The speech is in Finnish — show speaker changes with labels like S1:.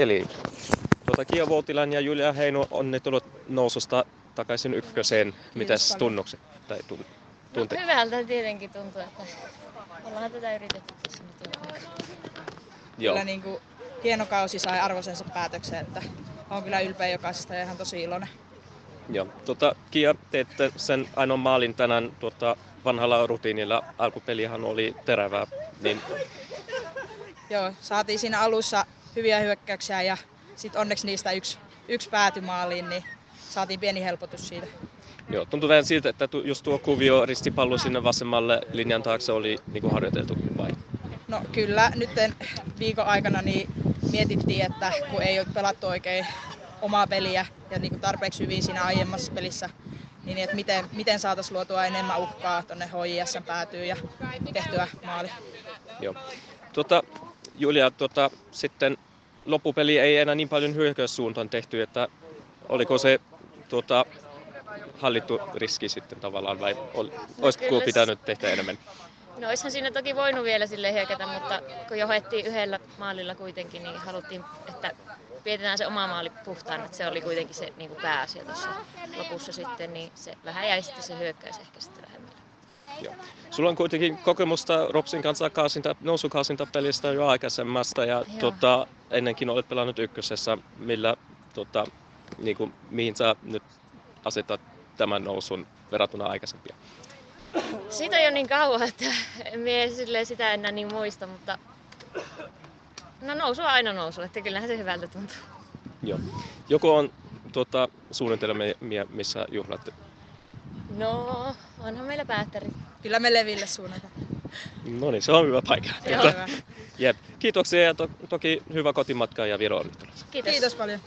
S1: Eli Kia Voutilainen ja Julia Heino, onnittelut noususta takaisin ykköseen. Mitäs tunnukset tai tunteet?
S2: No, hyvältä tietenkin tuntuu, että ollaan tätä yritetty tässä nyt.
S3: Kyllä niin kuin hieno kausi sai arvoisensa päätökseen, että olen kyllä ylpeä jokaisesta ja ihan tosi iloinen.
S1: Joo. Kia, teette sen ainoan maalin tänään vanhalla rutiinilla. Alkupelihan oli terävää. Niin...
S3: Joo, saatiin siinä alussa hyviä hyökkäyksiä ja sitten onneksi niistä yksi päätyi maaliin, niin saatiin pieni helpotus siitä.
S1: Joo, tuntuu vähän siltä, että just tuo kuvio ristipallo sinne vasemmalle linjan taakse oli niin kuin harjoiteltu vai?
S3: No kyllä, nyt viikon aikana niin mietittiin, että kun ei ole pelattu oikein omaa peliä ja niin kuin tarpeeksi hyvin siinä aiemmassa pelissä, niin että miten saataisiin luotua enemmän uhkaa tuonne HJS:n päätyyn ja tehtyä maali.
S1: Joo. Julia, sitten loppupeli ei enää niin paljon hyökkäyssuuntaan tehty, että oliko se hallittu riski sitten tavallaan vai olisiko pitänyt tehdä enemmän?
S2: No olisihan siinä toki voinut vielä silleen hyökätä, mutta kun johdettiin yhdellä maalilla kuitenkin, niin haluttiin, että pidetään se oma maali puhtaan, että se oli kuitenkin se niin kuin pääasia tuossa lopussa sitten, niin se vähän jäi sitten se hyökkäys ehkä sitten vähemmän.
S1: Joo. Sulla on kuitenkin kokemusta Ropsin kanssa nousukaasinta pelistä jo aikaisemmasta ja ennenkin olet pelannut ykkösessä, mihin sä nyt asetat tämän nousun verrattuna aikaisempia?
S2: Siitä on jo niin kauan, että en sitä enää niin muista, mutta no nousu on aina nousu, että kyllähän se hyvältä tuntuu.
S1: Joo. Joko on suunnitelmia, missä juhlatte?
S2: No, onhan meillä päättäri.
S3: Kyllä me Leville suunnataan.
S1: No niin, se on hyvä paikka.
S3: Se on hyvä.
S1: Jep. Kiitoksia ja toki hyvä kotimatka ja vielä onnittelut.
S2: Kiitos.
S3: Kiitos paljon.